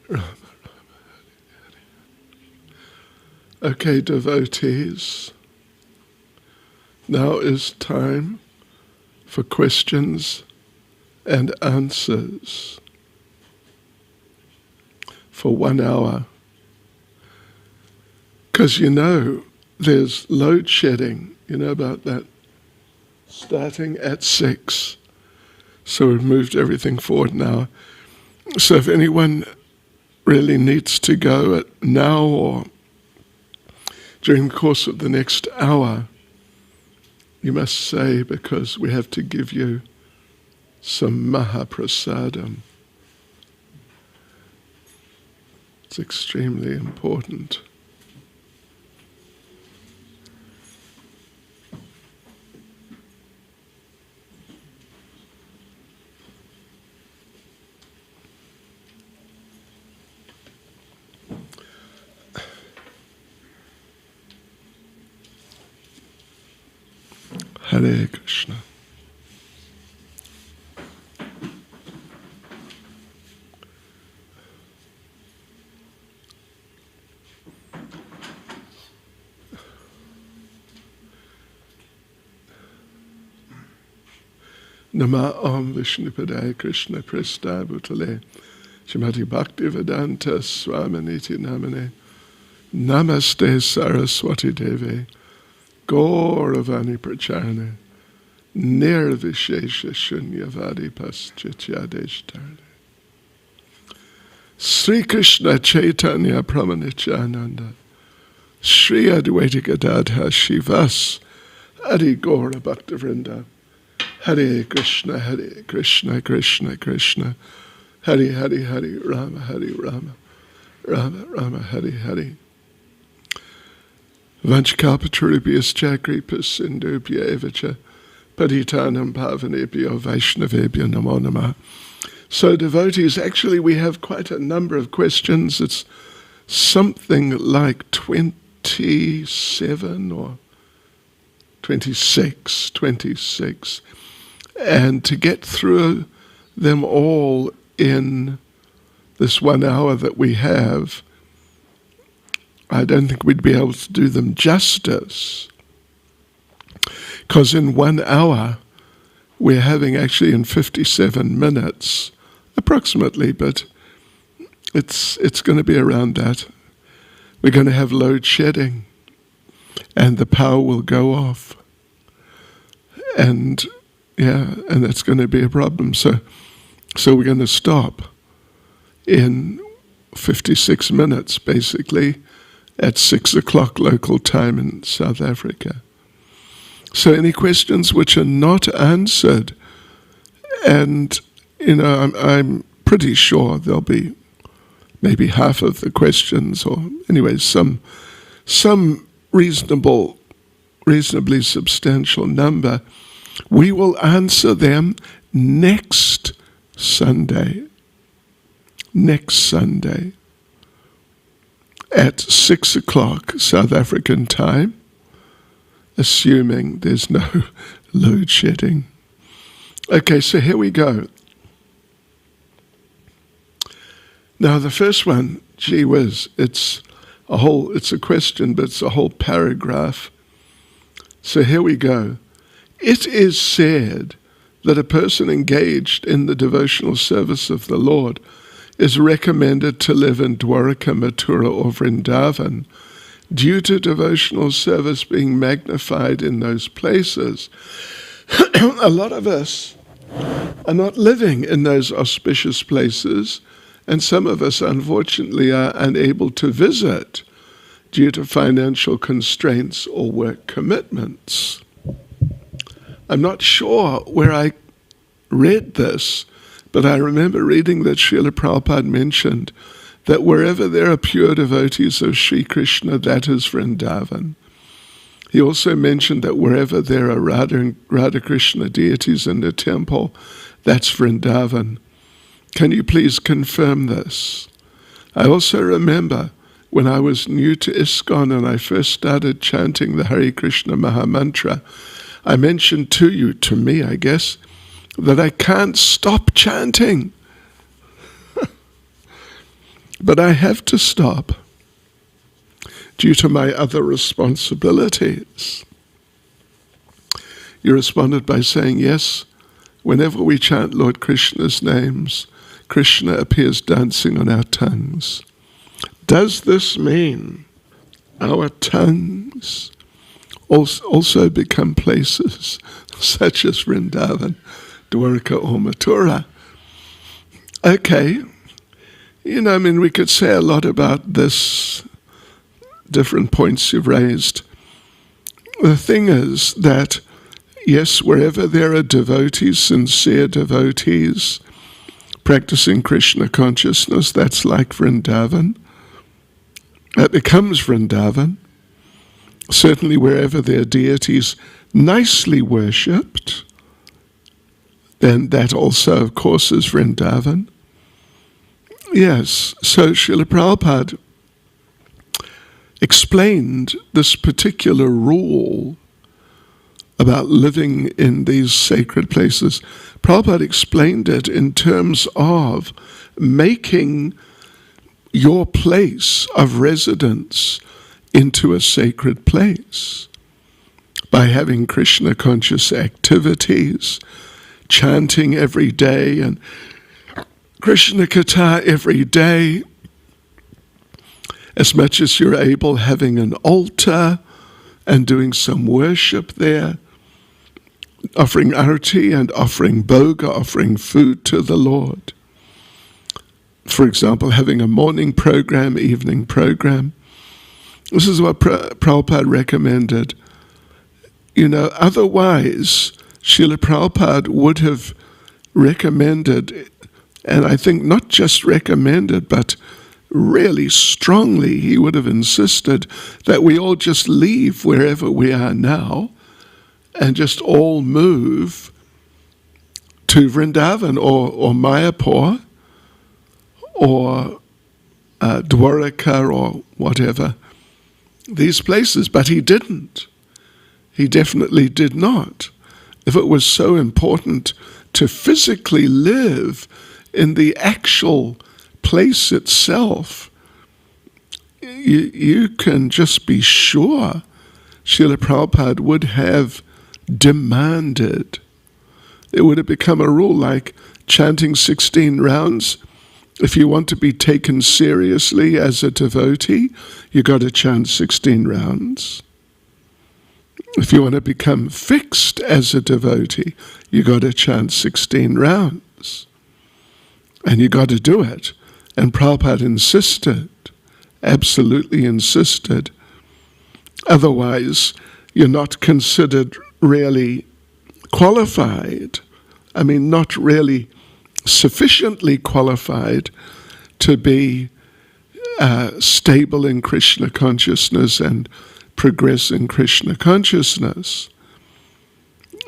Rama. Okay, devotees, now is time for questions and answers for 1 hour. Because there's load shedding, you know about that, starting at 6. So we've moved everything forward now. So if anyone really needs to go now or during the course of the next hour, you must say, because we have to give you some Mahaprasadam. It's extremely important. Hare Krishna. Nama Om Vishnupadaya Krishna Prestha Bhutale Shrimati Bhaktivedanta Swaminiti Namane Namaste Saraswati Deve Gauravani Pracharane Nirvishesha Shunyavadi Paschityadesh. Sri Krishna Chaitanya Pramanityananda Sri Advaita Gadadha Shivas Adi Gaura Bhaktavrinda Hare Krishna Krishna Krishna Hare Hare Hare Rama Rama Rama Hare Hare. Vanchkalpatarubhyascha kripas sindubhya evacha patitanam pavanebhyo vaishnavebhyo namo namah. So devotees, actually we have quite a number of questions. It's something like 27 or 26. And to get through them all in this 1 hour that we have, I don't think we'd be able to do them justice. Because in 1 hour, we're having actually in 57 minutes, approximately, but it's going to be around that. We're going to have load shedding, and the power will go off. And that's going to be a problem. So we're going to stop in 56 minutes, basically, at 6 o'clock local time in South Africa. So any questions which are not answered, and I'm pretty sure there'll be maybe half of the questions, or anyway, some reasonably substantial number, we will answer them next Sunday. At 6 o'clock South African time, assuming there's no load shedding. Okay, so here we go. Now the first one, gee whiz, it's a question, but it's a whole paragraph. So here we go. It is said that a person engaged in the devotional service of the Lord is recommended to live in Dwaraka, Mathura, or Vrindavan due to devotional service being magnified in those places. A lot of us are not living in those auspicious places, and some of us, unfortunately, are unable to visit due to financial constraints or work commitments. I'm not sure where I read this, but I remember reading that Srila Prabhupada mentioned that wherever there are pure devotees of Sri Krishna, that is Vrindavan. He also mentioned that wherever there are Radha Krishna deities in the temple, that's Vrindavan. Can you please confirm this? I also remember when I was new to ISKCON and I first started chanting the Hare Krishna Maha Mantra, I mentioned to me, I guess, that I can't stop chanting. But I have to stop due to my other responsibilities. You responded by saying, yes, whenever we chant Lord Krishna's names, Krishna appears dancing on our tongues. Does this mean our tongues also become places such as Vrindavan, Dwarka or Mathura? Okay, we could say a lot about this, different points you've raised. The thing is that, yes, wherever there are devotees, sincere devotees, practicing Krishna consciousness, that's like Vrindavan. That becomes Vrindavan. Certainly wherever there are deities nicely worshipped, then that also, of course, is Vrindavan. Yes, so Srila Prabhupada explained this particular rule about living in these sacred places. Prabhupada explained it in terms of making your place of residence into a sacred place by having Krishna conscious activities, chanting every day and Krishna Katha every day, as much as you're able, having an altar and doing some worship there, offering arati and offering bhoga, offering food to the Lord. For example, having a morning program, evening program. This is what Prabhupada recommended. Otherwise, Srila Prabhupada would have recommended, and I think not just recommended, but really strongly he would have insisted that we all just leave wherever we are now and just all move to Vrindavan or Mayapur or Dwaraka or whatever, these places. But he didn't. He definitely did not. If it was so important to physically live in the actual place itself, you can just be sure Srila Prabhupada would have demanded. It would have become a rule like chanting 16 rounds. If you want to be taken seriously as a devotee, you got to chant 16 rounds. If you want to become fixed as a devotee, you got to chant 16 rounds. And you got to do it. And Prabhupada insisted, absolutely insisted. Otherwise, you're not considered really qualified. Not really sufficiently qualified to be stable in Krishna consciousness and progress in Krishna consciousness.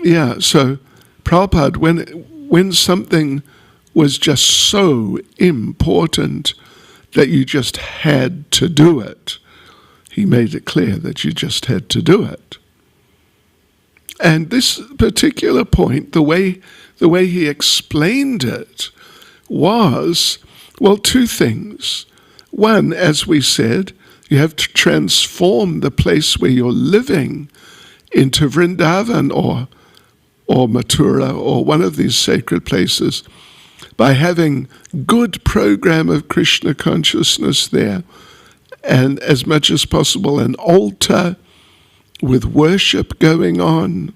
Yeah, so Prabhupada, when something was just so important that you just had to do it, he made it clear that you just had to do it. And this particular point, the way he explained it was, two things. One, as we said, you have to transform the place where you're living into Vrindavan or Mathura or one of these sacred places by having good program of Krishna consciousness there, and as much as possible an altar with worship going on,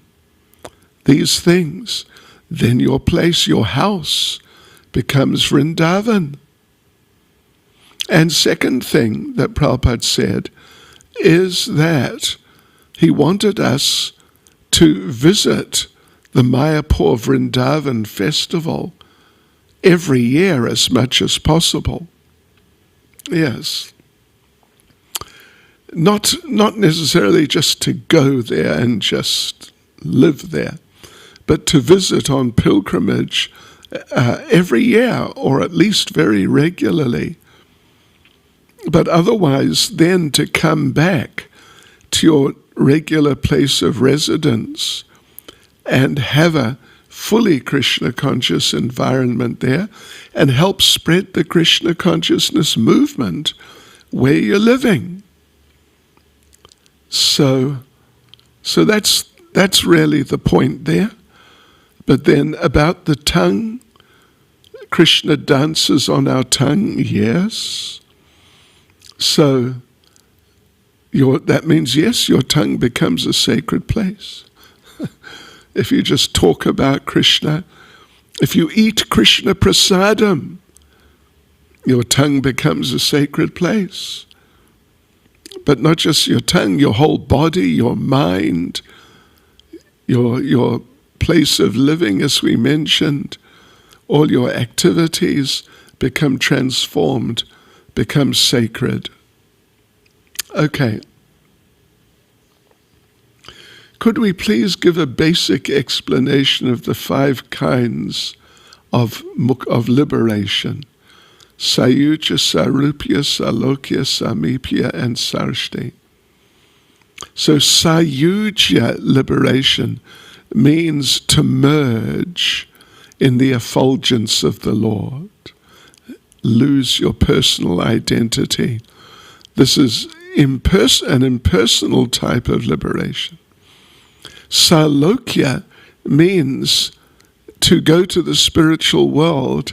these things, then your place, your house, becomes Vrindavan. And second thing that Prabhupada said is that he wanted us to visit the Mayapur Vrindavan festival every year as much as possible. Yes. Not necessarily just to go there and just live there, but to visit on pilgrimage every year, or at least very regularly. But otherwise, then to come back to your regular place of residence and have a fully Krishna conscious environment there and help spread the Krishna consciousness movement where you're living. So that's really the point there. But then about the tongue, Krishna dances on our tongue, yes. So that means, yes, your tongue becomes a sacred place. If you just talk about Krishna, if you eat Krishna prasadam, your tongue becomes a sacred place. But not just your tongue, your whole body, your mind, your place of living, as we mentioned, all your activities become transformed, become sacred. Okay. Could we please give a basic explanation of the 5 kinds of Mooc, of liberation? Sayuja, Sarupya, Salokya, Samipya, and Sarshti. So Sayuja liberation means to merge in the effulgence of the Lord. Lose your personal identity. This is an impersonal type of liberation. Salokya means to go to the spiritual world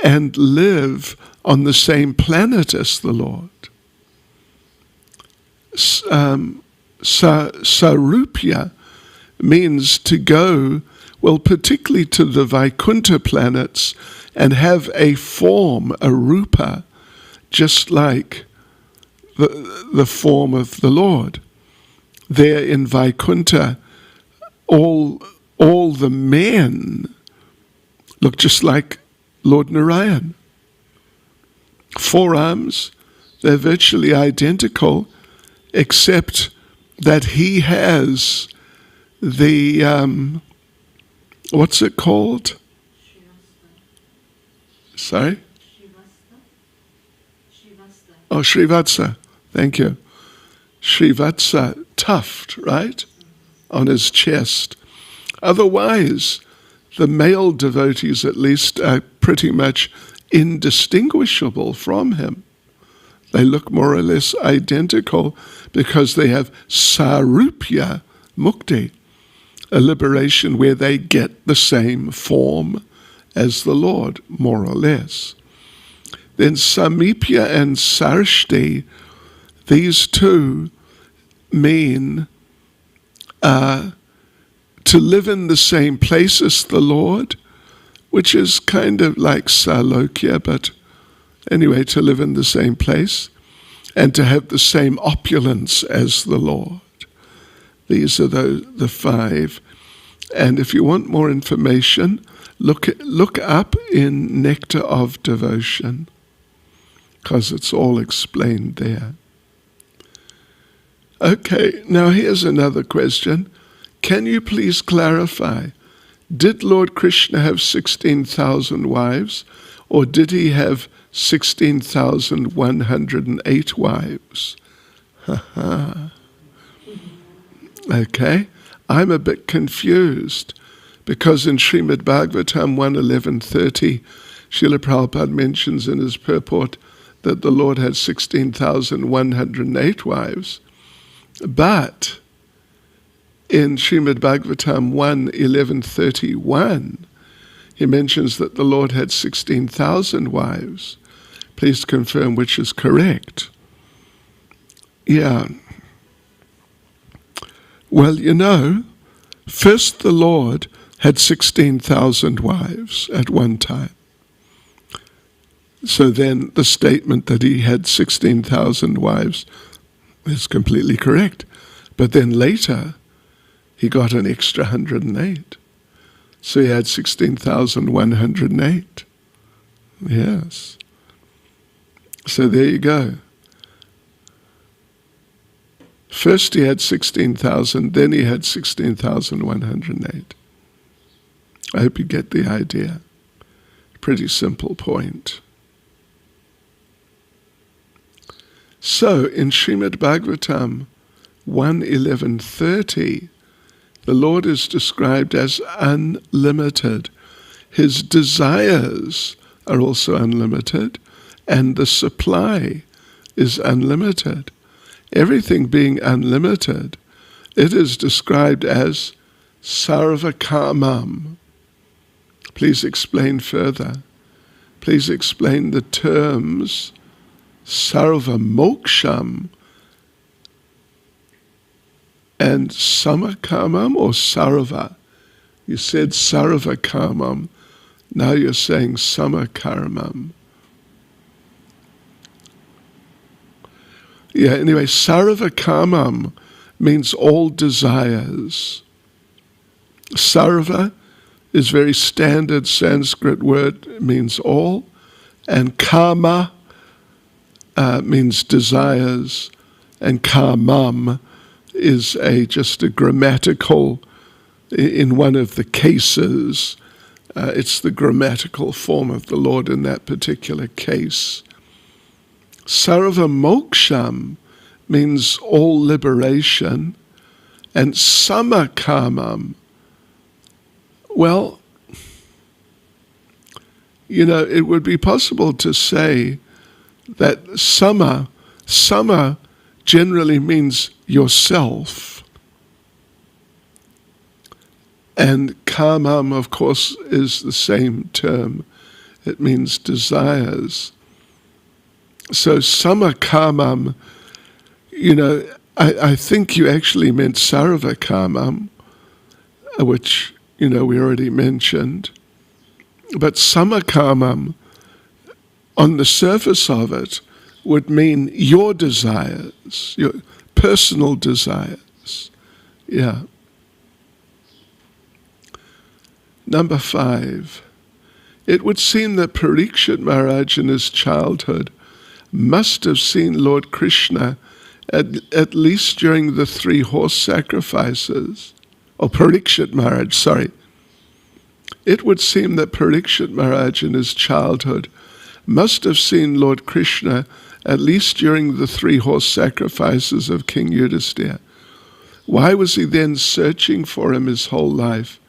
and live on the same planet as the Lord. Sarupya means to go, well, particularly to the Vaikuntha planets, and have a form, a rupa, just like the form of the Lord. There in Vaikuntha, all the men look just like Lord Narayan. 4 arms, they're virtually identical, except that he has the, what's it called? Sorry? Oh, Srivatsa. Thank you. Srivatsa tuft, right? On his chest. Otherwise, the male devotees at least are pretty much indistinguishable from him. They look more or less identical because they have Sarupya Mukti, a liberation where they get the same form as the Lord, more or less. Then Samipya and Sarshti, these two mean to live in the same place as the Lord, which is kind of like Salokya, but anyway, to live in the same place and to have the same opulence as the Lord. These are the 5. And if you want more information, look up in Nectar of Devotion, because it's all explained there. Okay, now here's another question. Can you please clarify, did Lord Krishna have 16,000 wives, or did he have 16,108 wives? Okay, I'm a bit confused, because in Srimad Bhagavatam 1.11.30, Srila Prabhupada mentions in his purport that the Lord had 16,108 wives, but in Srimad Bhagavatam 1.11.31, he mentions that the Lord had 16,000 wives. Please confirm which is correct. Yeah. Well, first the Lord had 16,000 wives at one time. So then the statement that he had 16,000 wives is completely correct. But then later, he got an extra 108. So he had 16,108. Yes. So there you go. First he had 16,000, then he had 16,108. I hope you get the idea. Pretty simple point. So in Srimad Bhagavatam 1.11.30, The Lord is described as unlimited. His desires are also unlimited, and the supply is unlimited. Everything being unlimited, it is described as sarvakamam. Please explain further. Please explain the terms sarvamoksham and samakamam or sarva. You said sarvakamam. Now you're saying samakarmam. Yeah, anyway, sarvakamam means all desires. Sarva is very standard Sanskrit word, it means all, and kama means desires, and kamam is just a grammatical, in one of the cases, it's the grammatical form of the Lord in that particular case. Sarva moksham means all liberation, and samakamam, well, it would be possible to say that sama generally means yourself. And kamam, of course, is the same term. It means desires. So samakamam, I think you actually meant sarvakamam, which, we already mentioned. But samakamam, on the surface of it, would mean your desires, your personal desires. Yeah. Number 5. It would seem that Parikshit Maharaj in his childhood must have seen Lord Krishna at least during the 3 horse sacrifices. Parikshit Maharaj, sorry. It would seem that Parikshit Maharaj in his childhood must have seen Lord Krishna at least during the 3 horse sacrifices of King Yudhisthira. Why was he then searching for him his whole life?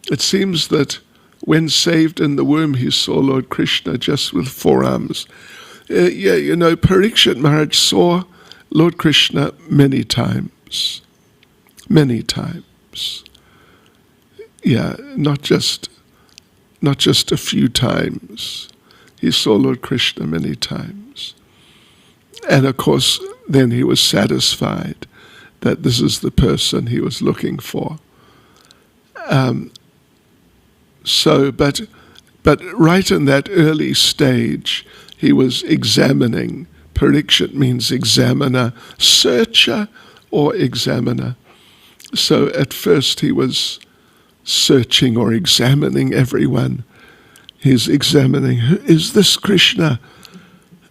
It seems that when saved in the womb, he saw Lord Krishna just with 4 arms. Parikshit Maharaj saw Lord Krishna many times. Many times. Yeah, not just a few times. He saw Lord Krishna many times. And of course, then he was satisfied that this is the person he was looking for. But right in that early stage, he was examining. Parikshit means examiner, searcher or examiner. So at first he was searching or examining everyone. He's examining, is this Krishna?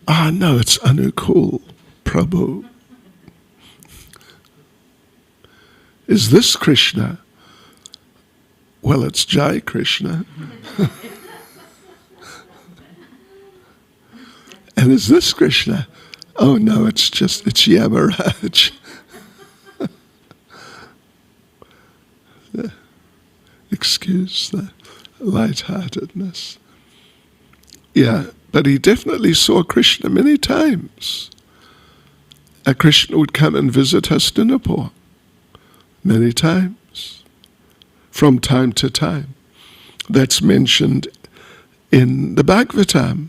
No, it's Anukul, Prabhu. Is this Krishna? Well, it's Jai Krishna. And is this Krishna? Oh no, it's Yamaraj. Excuse the lightheartedness. Yeah, but he definitely saw Krishna many times. Krishna would come and visit Hastinapur many times, from time to time. That's mentioned in the Bhagavatam.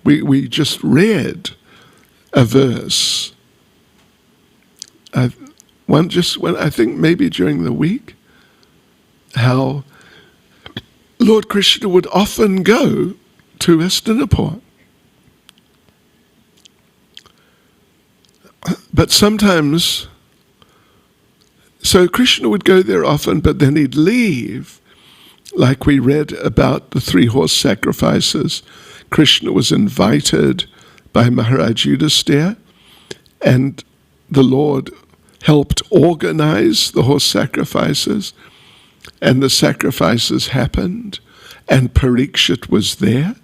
We just read a verse. I think maybe during the week, how Lord Krishna would often go to Hastinapur. But sometimes, so Krishna would go there often, but then he'd leave. Like we read about the 3 horse sacrifices. Krishna was invited by Maharaj Yudhisthira, and the Lord helped organize the horse sacrifices, and the sacrifices happened, and Parikshit was there.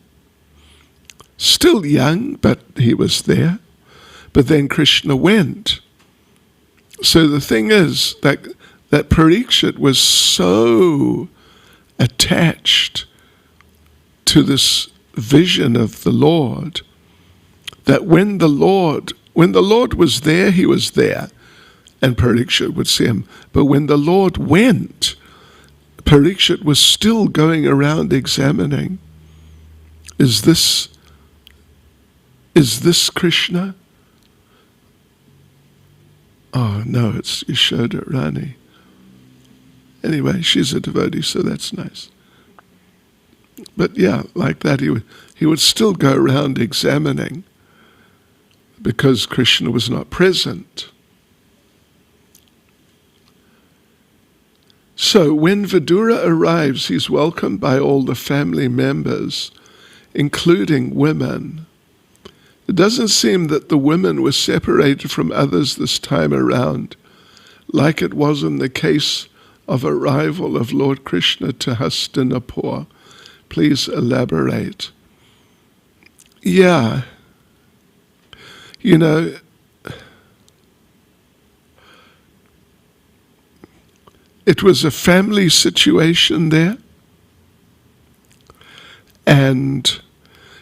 Still young, but he was there. But then Krishna went. So the thing is that that Parikshit was so attached to this vision of the Lord that when the Lord was there, he was there, and Parikshit would see him. But when the Lord went, Parikshit was still going around examining, is this Krishna? Oh no, it's Yashoda Rani. Anyway, she's a devotee, so that's nice. But yeah, like that, he would still go around examining because Krishna was not present. So when Vidura arrives, he's welcomed by all the family members, including women. It doesn't seem that the women were separated from others this time around, like it was in the case of arrival of Lord Krishna to Hastinapur. Please elaborate. Yeah, you know, it was a family situation there. And,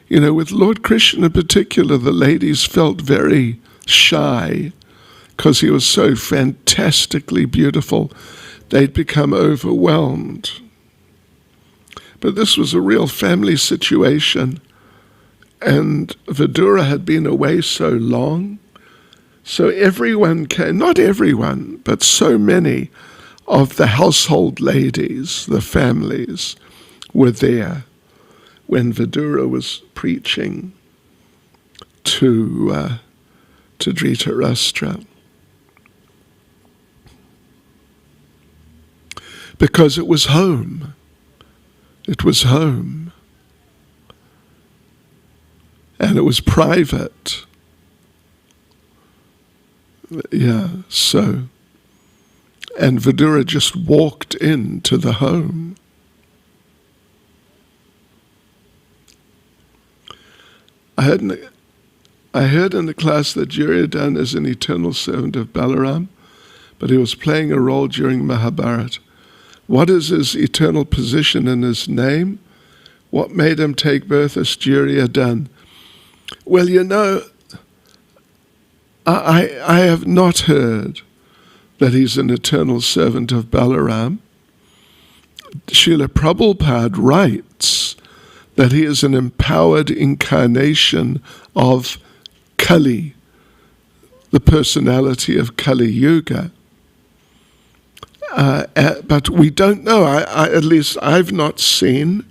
you know, with Lord Krishna in particular, the ladies felt very shy because he was so fantastically beautiful. They'd become overwhelmed. But this was a real family situation. And Vidura had been away so long. So everyone came, not everyone, but so many of the household ladies, the families, were there when Vidura was preaching to Dhritarashtra. Because it was home. It was home. And it was private. Yeah, so. And Vidura just walked into the home. I heard in the class that Duryodhana is an eternal servant of Balaram, but he was playing a role during Mahabharata. What is his eternal position in his name? What made him take birth as Duryodhana? Well, you know, I have not heard that he's an eternal servant of Balaram. Srila Prabhupada writes that he is an empowered incarnation of Kali, the personality of Kali Yuga. But we don't know. At least I've not seen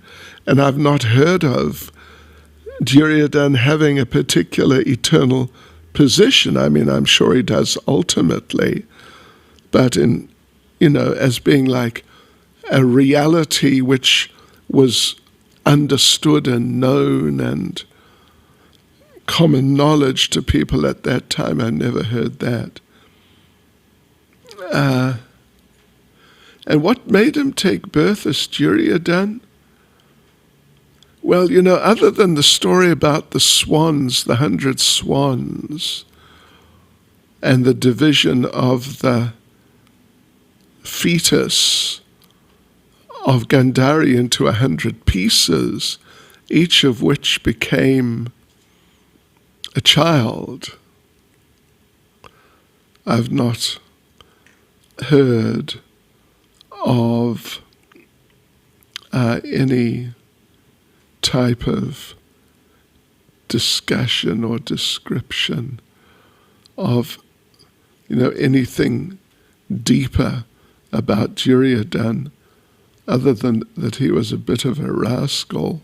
and I've not heard of Duryodhana having a particular eternal position. I mean, I'm sure he does ultimately, but in, you know, as being like a reality which was understood and known and common knowledge to people at that time, I never heard that. And what made him take birth as Duryodhana? Well, you know, other than the story about the swans, the 100 swans, and the division of the fetus of Gandhari into 100 pieces, each of which became a child, I've not heard of any type of discussion or description of, you know, anything deeper about Duryodhana other than that he was a bit of a rascal.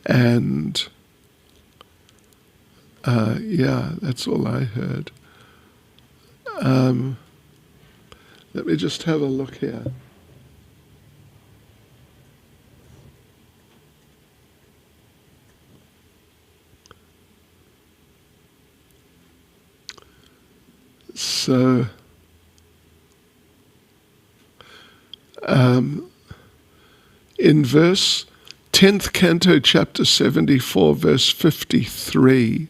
And yeah, that's all I heard. Let me just have a look here. So, in verse 10th canto, chapter 74, verse 53,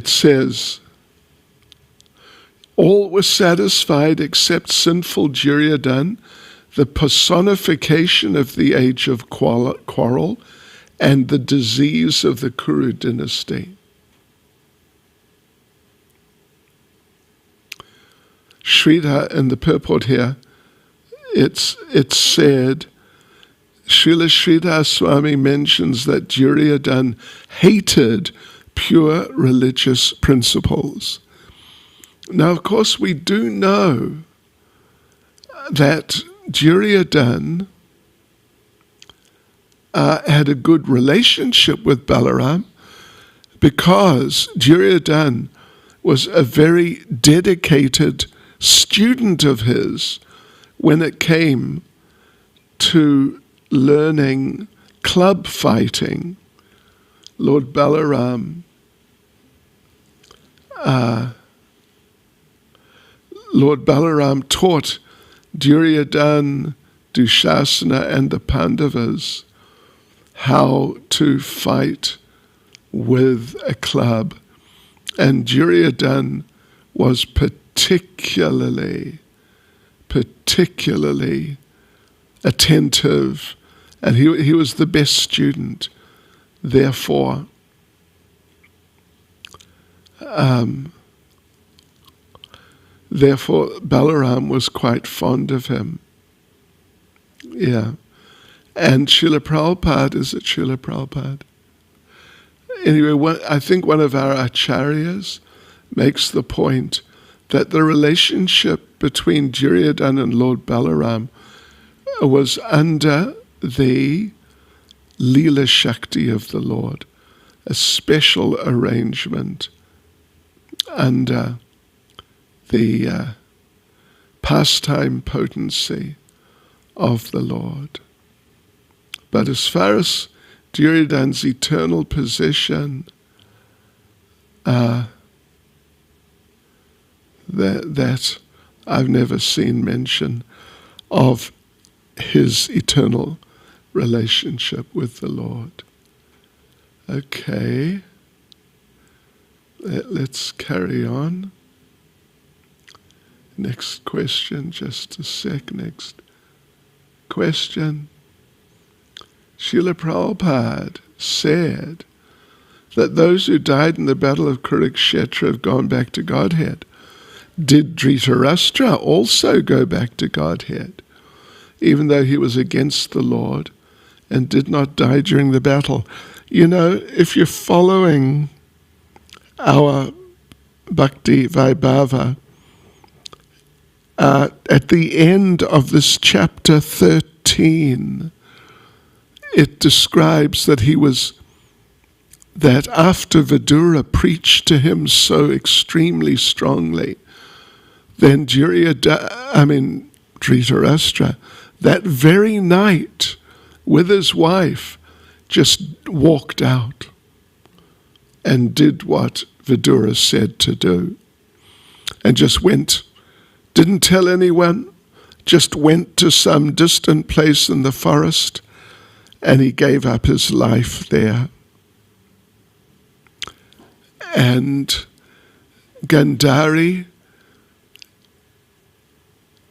it says, all were satisfied except sinful Duryodhan, the personification of the age of quarrel and the disease of the Kuru dynasty. Sridhar, in the purport here, it's said, Srila Sridhar Swami mentions that Duryodhan hated pure religious principles. Now, of course, we do know that Duryodhan had a good relationship with Balaram because Duryodhan was a very dedicated student of his when it came to learning club fighting. Lord Balaram taught Duryodhan, Dushasana, and the Pandavas how to fight with a club. And Duryodhan was particularly attentive, and he was the best student. Therefore, Balaram was quite fond of him. Yeah. And Srila Prabhupada, is it Srila Prabhupada? Anyway, I think one of our acharyas makes the point that the relationship between Duryodhan and Lord Balaram was under the Leela Shakti of the Lord, a special arrangement under the pastime potency of the Lord. But as far as Duryodhan's eternal position, that I've never seen mention of his eternal relationship with the Lord. Okay, let's carry on. Next question, just a sec, next question. Srila Prabhupada said that those who died in the battle of Kurukshetra have gone back to Godhead. Did Dhritarashtra also go back to Godhead, even though he was against the Lord and did not die during the battle? You know, if you're following our Bhakti Vaibhava, at the end of this chapter 13, it describes that that after Vidura preached to him so extremely strongly, then Dhritarashtra, that very night with his wife, just walked out and did what Vidura said to do, and just went, didn't tell anyone, just went to some distant place in the forest, and he gave up his life there. And Gandhari,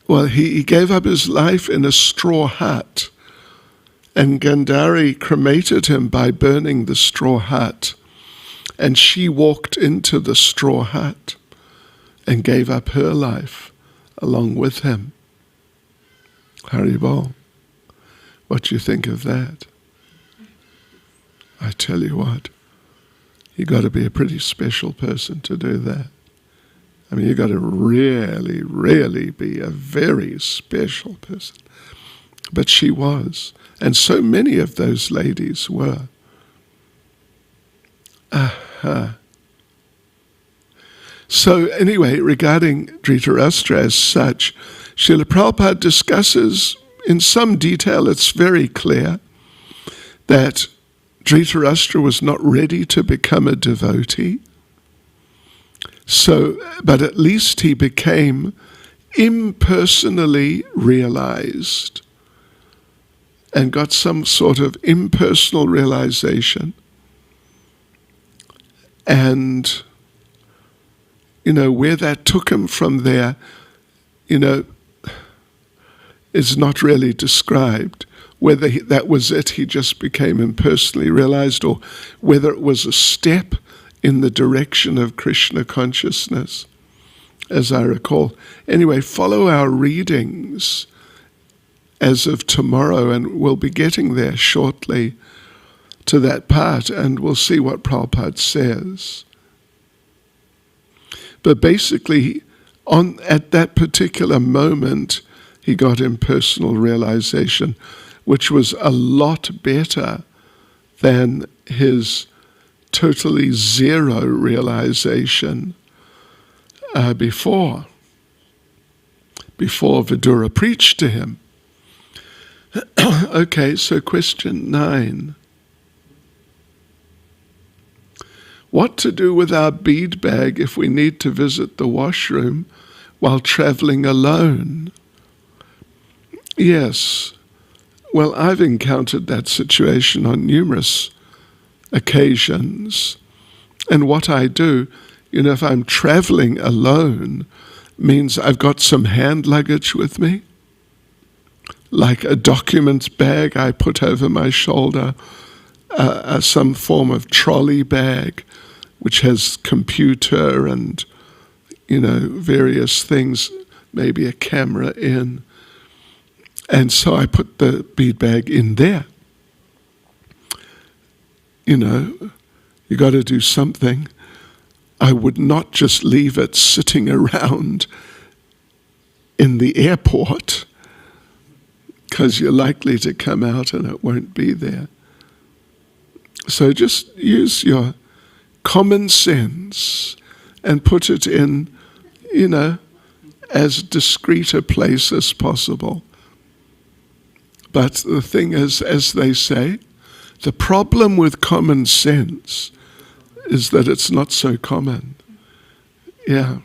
well, he gave up his life in a straw hut, and Gandhari cremated him by burning the straw hut, and she walked into the straw hut and gave up her life along with him. Haribol. What do you think of that? I tell you what, you got to be a pretty special person to do that. I mean, you got to really, really be a very special person. But she was, and so many of those ladies were. So anyway, regarding Dhritarashtra as such, Srila Prabhupada discusses in some detail, it's very clear, that Dhritarashtra was not ready to become a devotee. So, but at least he became impersonally realized and got some sort of impersonal realization. And where that took him from there, is not really described. Whether that was it, he just became impersonally realized, or whether it was a step in the direction of Krishna consciousness, as I recall. Anyway, follow our readings as of tomorrow, and we'll be getting there shortly to that part, and we'll see what Prabhupada says. But basically, at that particular moment, he got impersonal realization, which was a lot better than his totally zero realization before Vidura preached to him. Okay, so question 9. What to do with our bead bag if we need to visit the washroom while traveling alone? Yes. Well, I've encountered that situation on numerous occasions. And what I do, if I'm traveling alone, means I've got some hand luggage with me, like a documents bag I put over my shoulder, some form of trolley bag, which has computer and, various things, maybe a camera in. And so I put the bead bag in there. You got to do something. I would not just leave it sitting around in the airport, because you're likely to come out and it won't be there. So just use your common sense and put it in, as discreet a place as possible. But the thing is, as they say, the problem with common sense is that it's not so common. Yeah.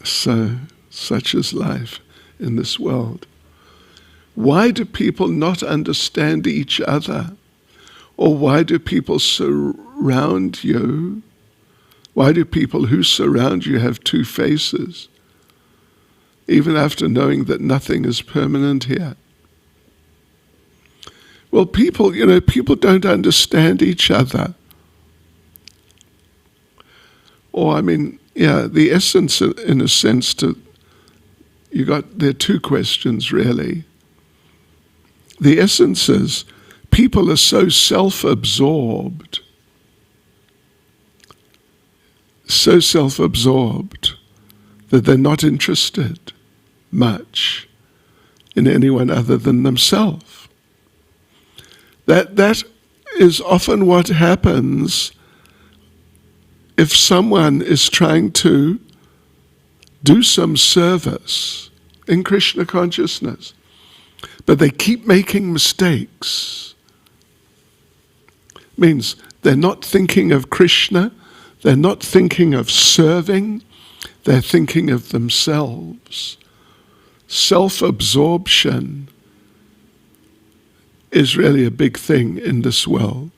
So, such is life in this world. Why do people not understand each other? Or why do people surround you? Why do people who surround you have two faces? Even after knowing that nothing is permanent here. Well, people don't understand each other. Or, the essence, in a sense, there are two questions, really. The essence is, people are so self-absorbed that they're not interested much in anyone other than themselves. That is often what happens if someone is trying to do some service in Krishna consciousness, but they keep making mistakes. Means they're not thinking of Krishna, they're not thinking of serving, they're thinking of themselves. Self-absorption is really a big thing in this world.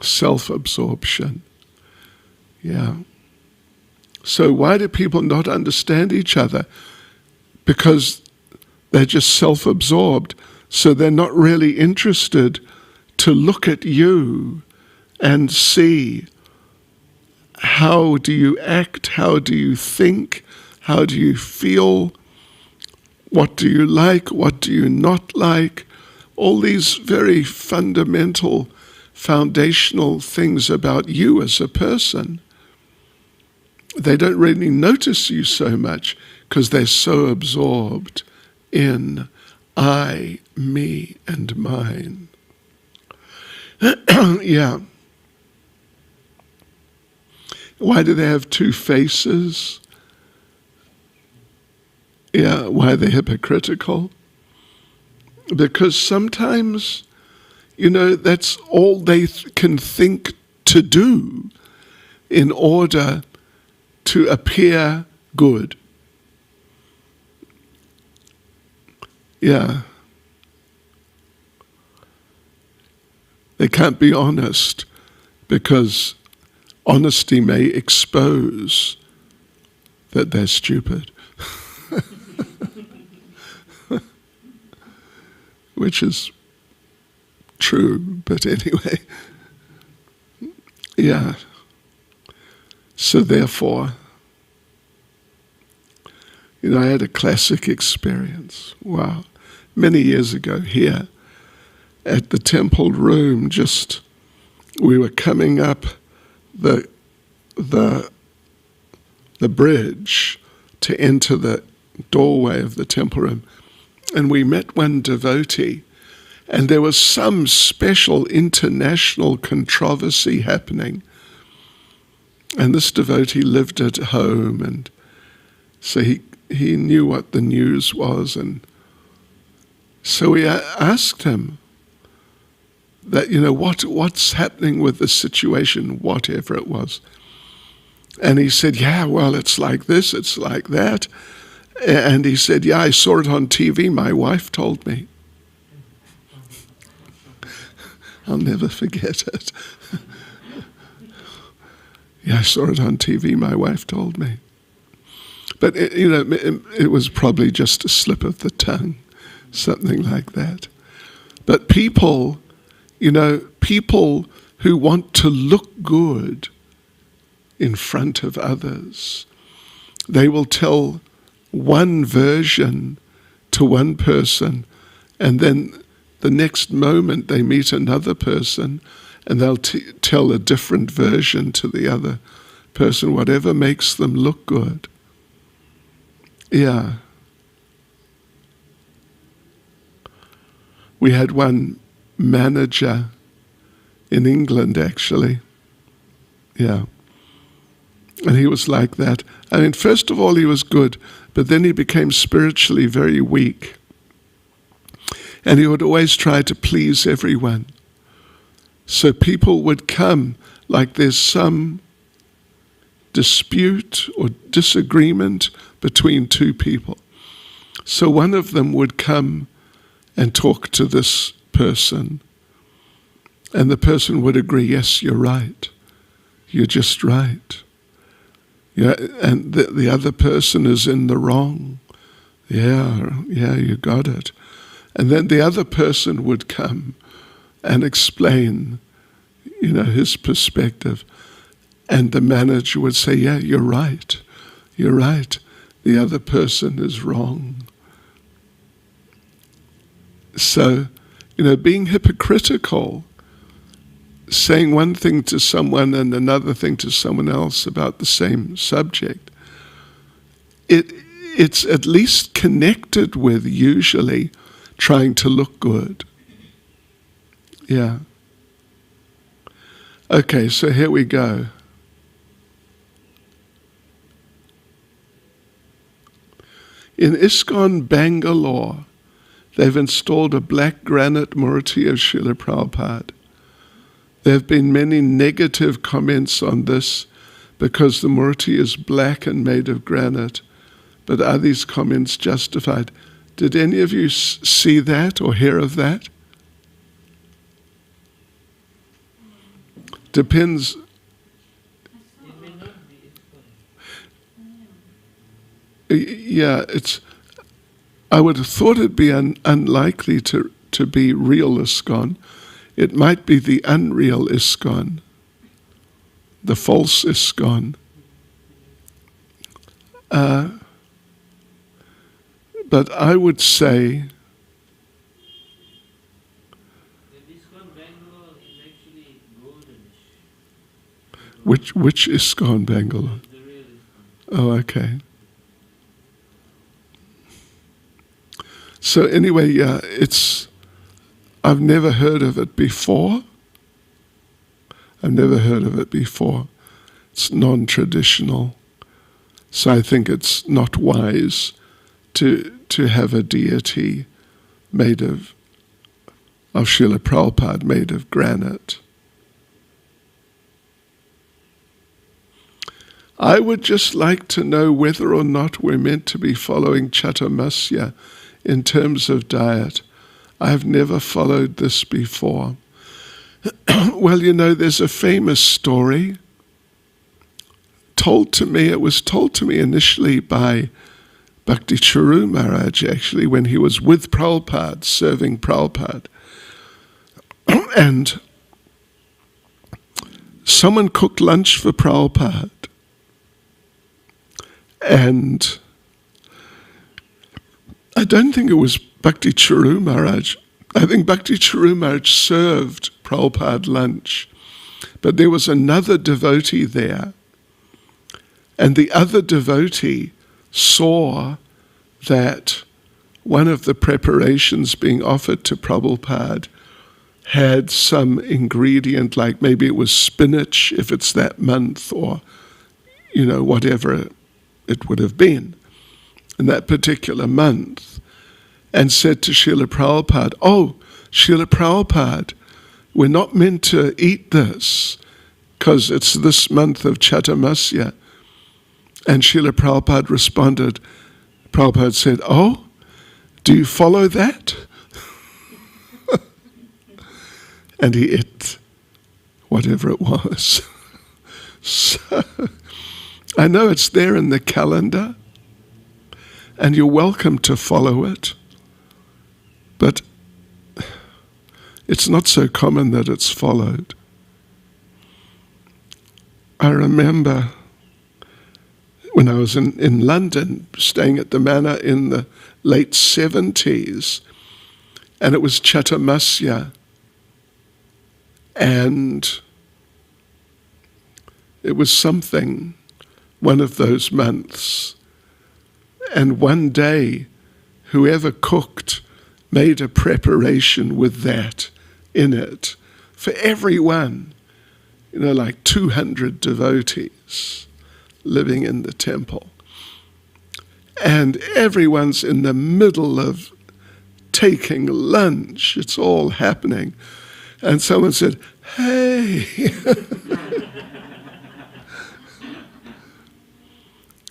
Self-absorption. Yeah. So why do people not understand each other? Because they're just self-absorbed, so they're not really interested to look at you and see, how do you act, how do you think, how do you feel, what do you like, what do you not like, all these very fundamental, foundational things about you as a person. They don't really notice you so much because they're so absorbed in I, me, and mine. Yeah. Why do they have two faces? Yeah, why are they hypocritical? Because sometimes, that's all they can think to do in order to appear good. Yeah. They can't be honest because honesty may expose that they're stupid. Which is true, but anyway. Yeah. So therefore, I had a classic experience. Wow. Many years ago here at the temple room, we were coming up the bridge to enter the doorway of the temple room. And we met one devotee, and there was some special international controversy happening. And this devotee lived at home, and so he knew what the news was. And so we asked him that, what's happening with the situation, whatever it was. And he said, yeah, well, it's like this, it's like that. And he said, yeah, I saw it on TV, my wife told me. I'll never forget it. Yeah, I saw it on TV, my wife told me. But, it was probably just a slip of the tongue, something like that. But people who want to look good in front of others, they will tell one version to one person, and then the next moment they meet another person and they'll tell a different version to the other person, whatever makes them look good. Yeah. We had one manager in England, actually. Yeah. And he was like that. I mean, first of all, he was good, but then he became spiritually very weak. And he would always try to please everyone. So people would come like there's some dispute or disagreement between two people. So one of them would come and talk to this person. And the person would agree, yes, you're right. You're just right. Yeah, and the other person is in the wrong. Yeah, you got it. And then the other person would come and explain, his perspective. And the manager would say, yeah, you're right. You're right. The other person is wrong. So, being hypocritical, saying one thing to someone and another thing to someone else about the same subject, it's at least connected with usually trying to look good. Yeah. Okay, so here we go. In ISKCON Bangalore, they've installed a black granite murti of Srila Prabhupada. There have been many negative comments on this because the murti is black and made of granite. But are these comments justified? Did any of you see that or hear of that? Depends. Yeah, I would have thought it'd be unlikely to be real ISKCON. It might be the unreal ISKCON, the false ISKCON. But I would say which ISKCON Bangalore? Oh, okay. So anyway, yeah, I've never heard of it before. It's non-traditional. So I think it's not wise to have a deity made of Srila Prabhupada, made of granite. I would just like to know whether or not we're meant to be following Chaturmasya in terms of diet. I've never followed this before. Well, there's a famous story it was told to me initially by Bhakti Charu Maharaj, actually, when he was with Prabhupada, serving Prabhupada. And someone cooked lunch for Prabhupada. And I don't think it was Bhakti Charu Maharaj. I think Bhakti Charu Maharaj served Prabhupada lunch. But there was another devotee there. And the other devotee saw that one of the preparations being offered to Prabhupada had some ingredient, like maybe it was spinach, if it's that month, or, whatever it would have been in that particular month, and said to Srila Prabhupada, "Oh, Srila Prabhupada, we're not meant to eat this because it's this month of Chaturmasya." And Srila Prabhupada responded, Prabhupada said, "Oh, do you follow that?" And he ate whatever it was. So I know it's there in the calendar, and you're welcome to follow it, but it's not so common that it's followed. I remember when I was in London, staying at the Manor in the late 70s, and it was Chaturmasya, and it was one of those months. And one day, whoever cooked made a preparation with that in it for everyone, like 200 devotees living in the temple. And everyone's in the middle of taking lunch. It's all happening. And someone said, "Hey."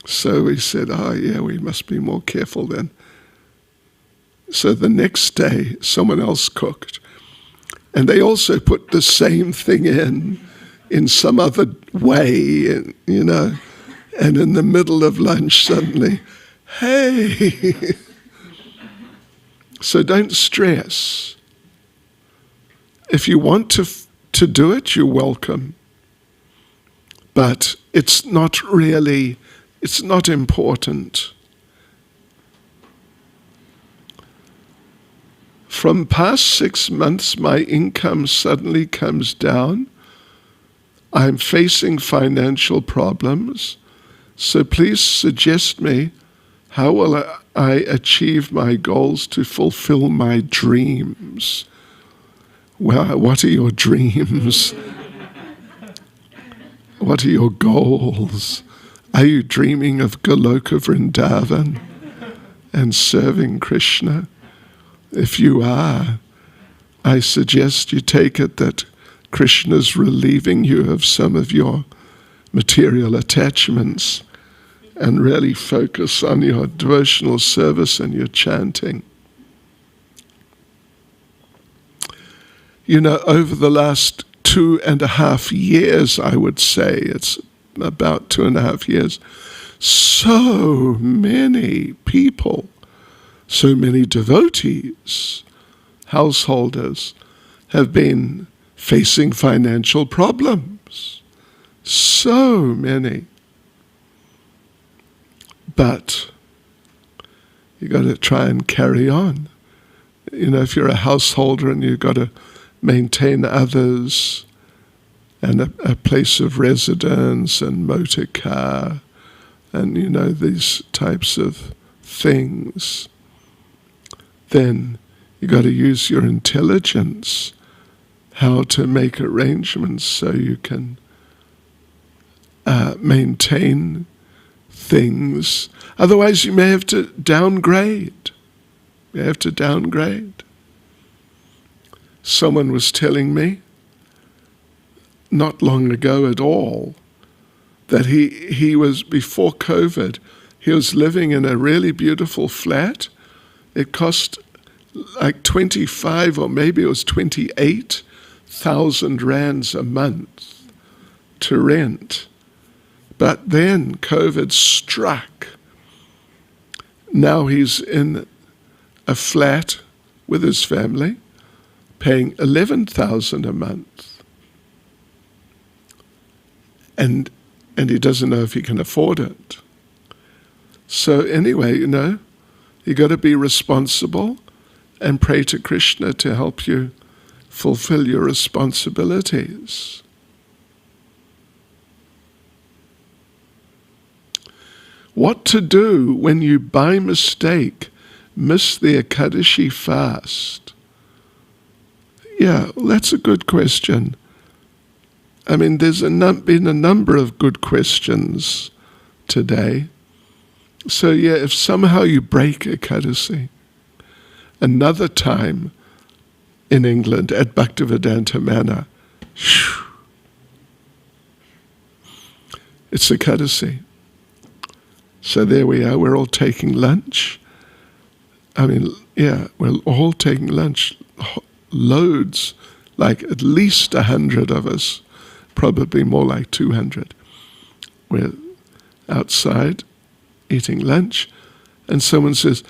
So we said, "Oh yeah, we must be more careful then." So the next day, someone else cooked. And they also put the same thing in some other way, and in the middle of lunch suddenly, "Hey." So don't stress. If you want to do it, you're welcome. But it's not important. From past 6 months, my income suddenly comes down. I'm facing financial problems. So please suggest me, how will I achieve my goals to fulfill my dreams? Well, what are your dreams? What are your goals? Are you dreaming of Goloka Vrindavan and serving Krishna? If you are, I suggest you take it that Krishna's relieving you of some of your material attachments and really focus on your devotional service and your chanting. Over the last 2.5 years, I would say, it's about 2.5 years, so many people, so many devotees, householders, have been facing financial problems. So many. But you got to try and carry on. If you're a householder and you've got to maintain others and a place of residence and motor car and, these types of things, then you got to use your intelligence how to make arrangements so you can maintain things. Otherwise, you may have to downgrade. Someone was telling me not long ago at all that he was, before COVID, he was living in a really beautiful flat. It cost like 25 or maybe it was 28,000 rands a month to rent. But then COVID struck. Now he's in a flat with his family, paying $11,000 a month. And he doesn't know if he can afford it. So anyway, you got to be responsible and pray to Krishna to help you fulfill your responsibilities. What to do when you by mistake miss the Ekadashi fast? Yeah, well, that's a good question. I mean, there's been a number of good questions today. So yeah, if somehow you break Ekadashi, another time in England at Bhaktivedanta Manor, it's Ekadashi. So there we are, we're all taking lunch. I mean, yeah, we're all taking lunch, loads, like at least 100 of us, probably more like 200. We're outside eating lunch, and someone says,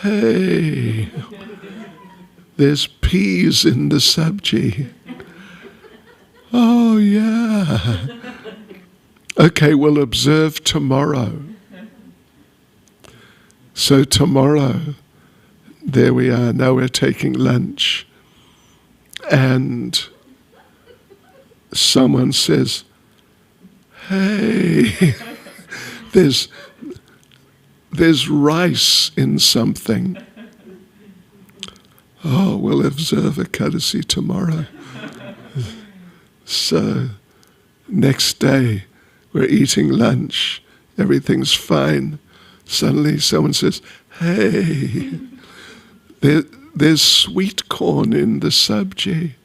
"Hey, there's peas in the sabji." Oh, yeah. Okay, we'll observe tomorrow. So tomorrow, there we are, now we're taking lunch, and someone says, "Hey, there's rice in something." Oh, we'll observe Ekadashi tomorrow. So, next day, we're eating lunch, everything's fine. Suddenly someone says, "Hey, there's sweet corn in the sabji."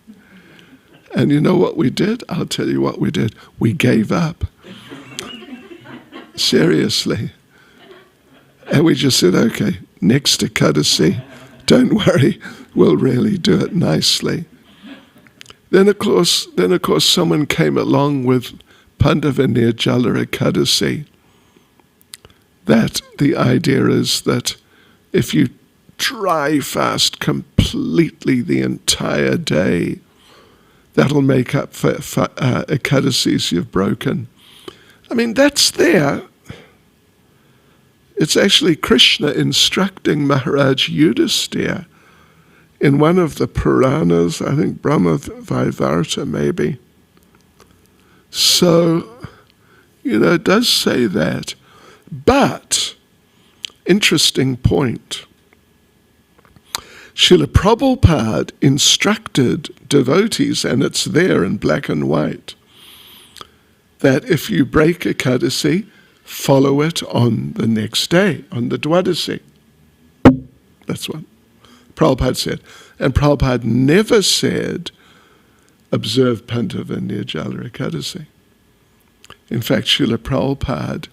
And you know what we did? I'll tell you what we did. We gave up. Seriously. And we just said, okay, next Ekadashi, don't worry, we'll really do it nicely. Then of course, someone came along with Pandavanirjala Ekadashi. That the idea is that if you dry fast completely the entire day, that'll make up for Ekadashis you've broken. I mean, that's there. It's actually Krishna instructing Maharaj Yudhisthira in one of the Puranas, I think Brahma Vaivarta maybe. So, it does say that. But, interesting point, Srila Prabhupada instructed devotees, and it's there in black and white, that if you break Ekadashi, follow it on the next day, on the Dwadasi. That's what Prabhupada said. And Prabhupada never said, observe Pandavanirjala Ekadashi. In fact, Srila Prabhupada,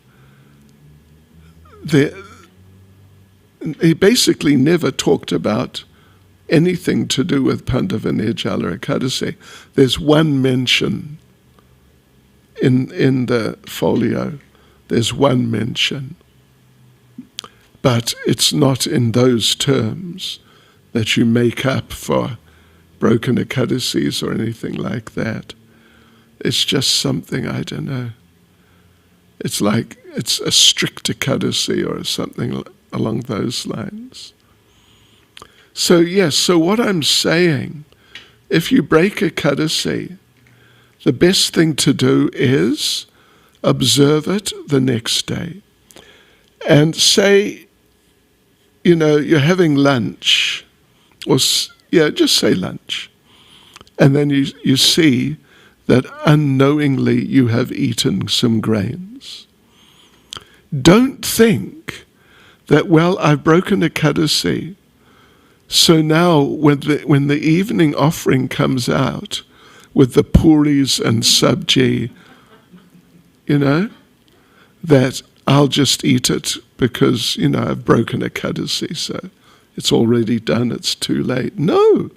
he basically never talked about anything to do with Pandavanirjala Ekadashi. There's one mention in the folio. There's one mention. But it's not in those terms that you make up for broken Ekadashis or anything like that. It's just something, I don't know. It's like, it's a strict Ekadashi or something along those lines. So yes, so what I'm saying, if you break Ekadashi, the best thing to do is observe it the next day. And say, you're having lunch, or just say lunch. And then you see that unknowingly you have eaten some grains. Don't think that, well, I've broken Ekadashi, so now when the evening offering comes out with the puris and sabji, that I'll just eat it because, I've broken Ekadashi, so it's already done, it's too late. No!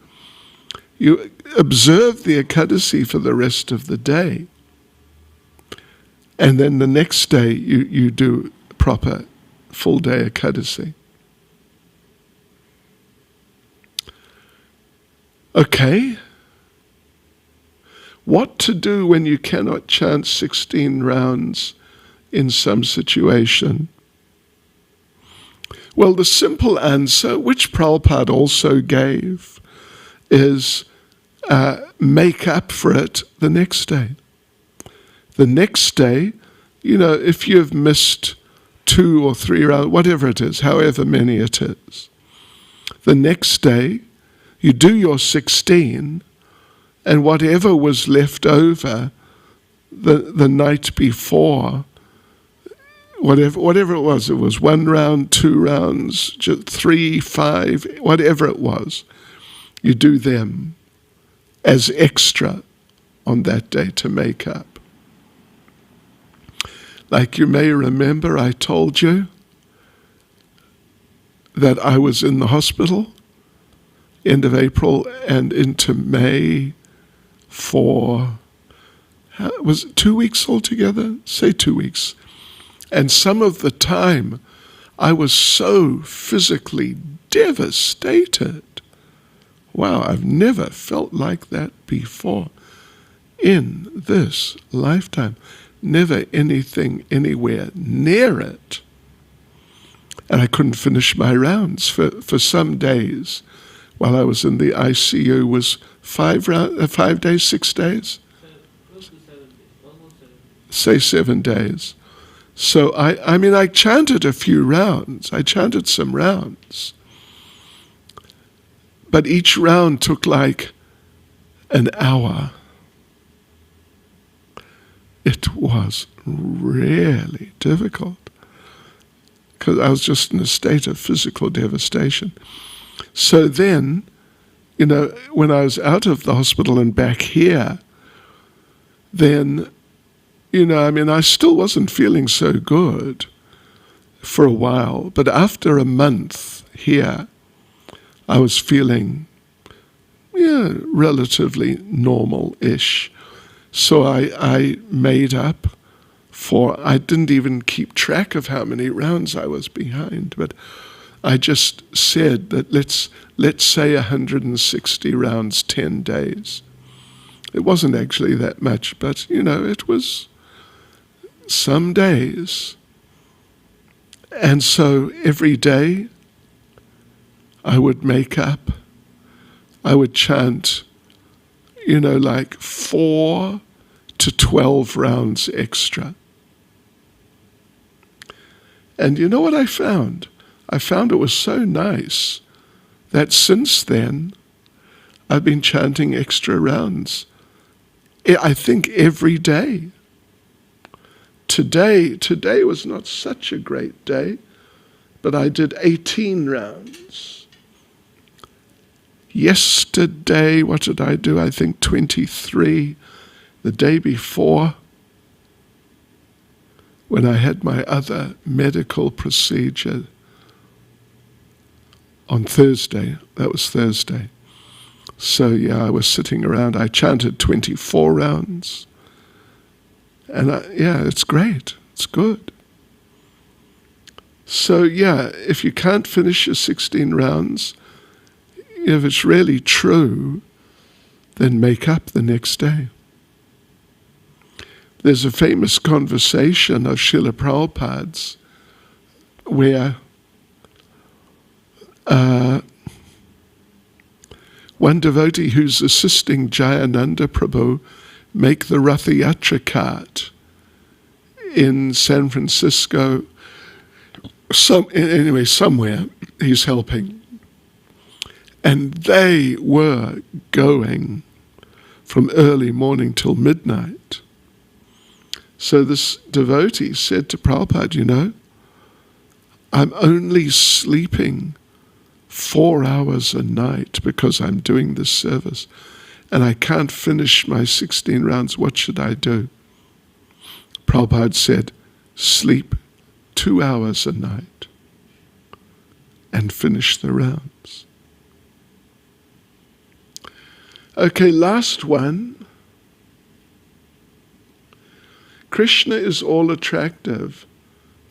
You observe the Ekadashi for the rest of the day. And then the next day you do proper full day Ekadasi. Okay. What to do when you cannot chant 16 rounds in some situation? Well, the simple answer, which Prabhupada also gave, is make up for it the next day. The next day, if you've missed 2 or 3 rounds, whatever it is, however many it is, the next day you do your 16, and whatever was left over the night before, whatever it was 1 round, 2 rounds, 3, 5, whatever it was, you do them as extra on that day to make up. Like you may remember, I told you that I was in the hospital end of April and into May for, was it 2 weeks altogether? Say 2 weeks. And some of the time I was so physically devastated. Wow, I've never felt like that before in this lifetime. Never anything anywhere near it. And I couldn't finish my rounds for some days. While I was in the ICU was 5 days, 6 days? Close to 7 days, almost 7 days. Say 7 days. So I chanted a few rounds. I chanted some rounds. But each round took like an hour. It was really difficult because I was just in a state of physical devastation. So then, when I was out of the hospital and back here, then, I still wasn't feeling so good for a while. But after a month here, I was feeling, relatively normal-ish. So I made up for, I didn't even keep track of how many rounds I was behind, but I just said that let's say 160 rounds, 10 days. It wasn't actually that much, but it was some days. And so every day I would make up, I would chant, like 4 to 12 rounds extra. And you know what I found? I found it was so nice that since then, I've been chanting extra rounds. I think every day. Today was not such a great day, but I did 18 rounds. Yesterday, what did I do? I think 23. The day before, when I had my other medical procedure on Thursday, that was Thursday. So I was sitting around, I chanted 24 rounds. And it's great, it's good. So if you can't finish your 16 rounds, if it's really true, then make up the next day. There's a famous conversation of Srila Prabhupada's where one devotee who's assisting Jayananda Prabhu make the Ratha Yatra cart in San Francisco, somewhere he's helping. And they were going from early morning till midnight. So this devotee said to Prabhupada, I'm only sleeping 4 hours a night because I'm doing this service and I can't finish my 16 rounds. What should I do? Prabhupada said, sleep 2 hours a night and finish the rounds. Okay, last one. Krishna is all attractive,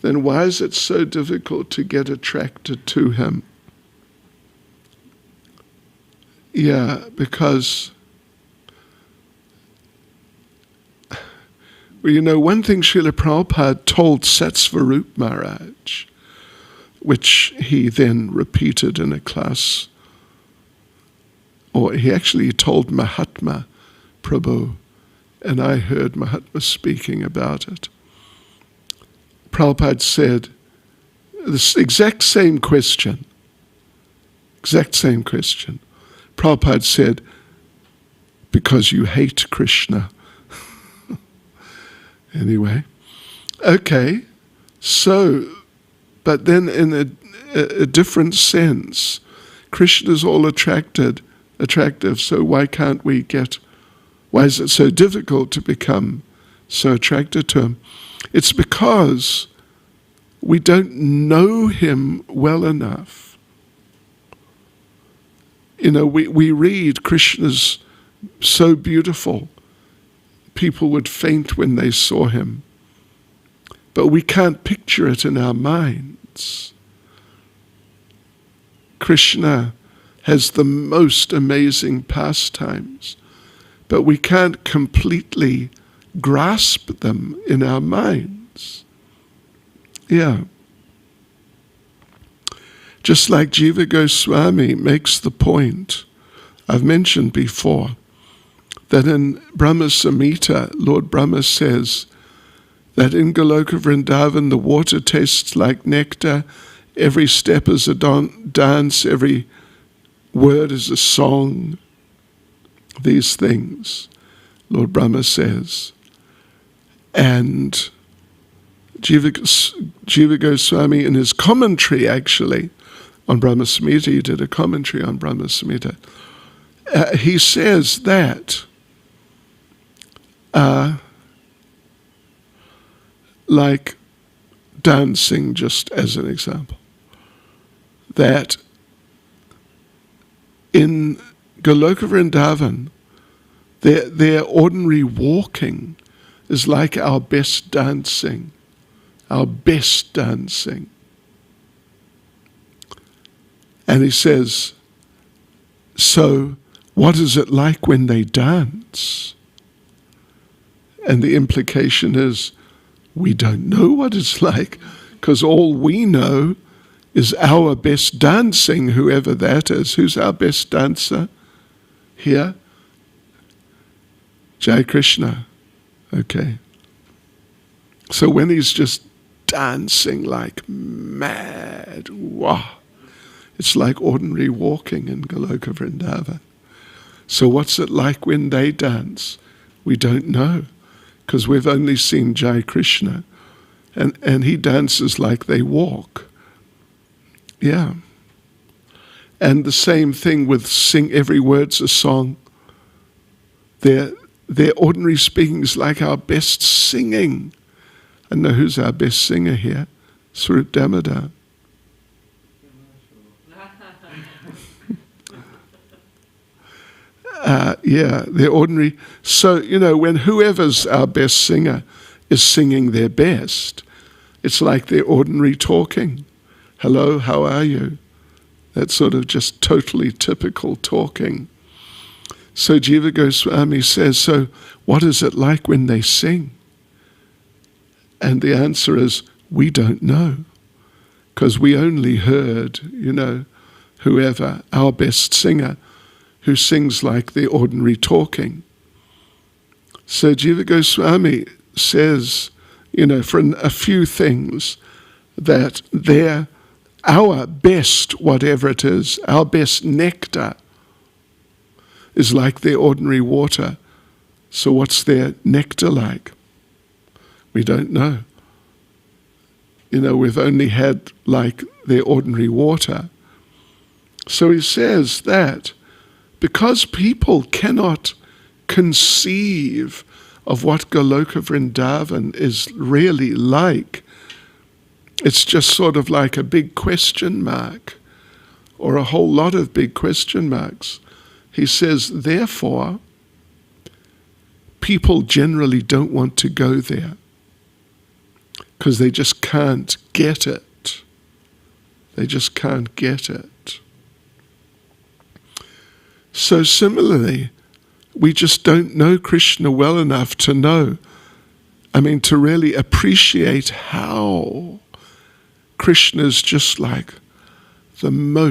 then why is it so difficult to get attracted to him? Yeah, because, well, you know, one thing Srila Prabhupada told Satsvarup Maharaj, which he then repeated in a class, or he actually told Mahatma Prabhu, and I heard Mahatma speaking about it. Prabhupada said, this exact same question. Prabhupada said, because you hate Krishna. Anyway, okay, so, but then in a different sense, Krishna's all attractive, so why is it so difficult to become so attracted to him? It's because we don't know him well enough. You know, we read Krishna's so beautiful. People would faint when they saw him. But we can't picture it in our minds. Krishna has the most amazing pastimes, but we can't completely grasp them in our minds. Yeah. Just like Jiva Goswami makes the point I've mentioned before, that in Brahma Samhita, Lord Brahma says that in Goloka Vrindavan the water tastes like nectar, every step is a dance, every word is a song. These things, Lord Brahma says. And Jiva Goswami in his commentary actually on Brahma Samhita, he did a commentary on Brahma Samhita, he says that like dancing, just as an example, that in Goloka Vrindavan, their ordinary walking is like our best dancing. And he says, so what is it like when they dance? And the implication is, we don't know what it's like, because all we know is our best dancing, whoever that is. Who's our best dancer here? Jai Krishna. Okay. So when he's just dancing like mad, wow, it's like ordinary walking in Goloka Vrindavan. So what's it like when they dance? We don't know, because we've only seen Jai Krishna, and he dances like they walk. Yeah. And the same thing with sing, every word's a song. Their ordinary speaking is like our best singing. I know who's our best singer here? Swarup Damodar. Yeah, they're ordinary. So, you know, when whoever's our best singer is singing their best, it's like they're ordinary talking. Hello, how are you? That's sort of just totally typical talking. So Jiva Goswami says, so what is it like when they sing? And the answer is, we don't know. Because we only heard, you know, whoever, our best singer, who sings like the ordinary talking. So Jiva Goswami says, you know, for a few things, that our best, whatever it is, our best nectar is like their ordinary water. So what's their nectar like? We don't know. You know, we've only had like their ordinary water. So he says that because people cannot conceive of what Goloka Vrindavan is really like, it's just sort of like a big question mark, or a whole lot of big question marks. He says, therefore, people generally don't want to go there. because they just can't get it. They just can't get it. So similarly, we just don't know Krishna well enough to know, to really appreciate how Krishna's just like the most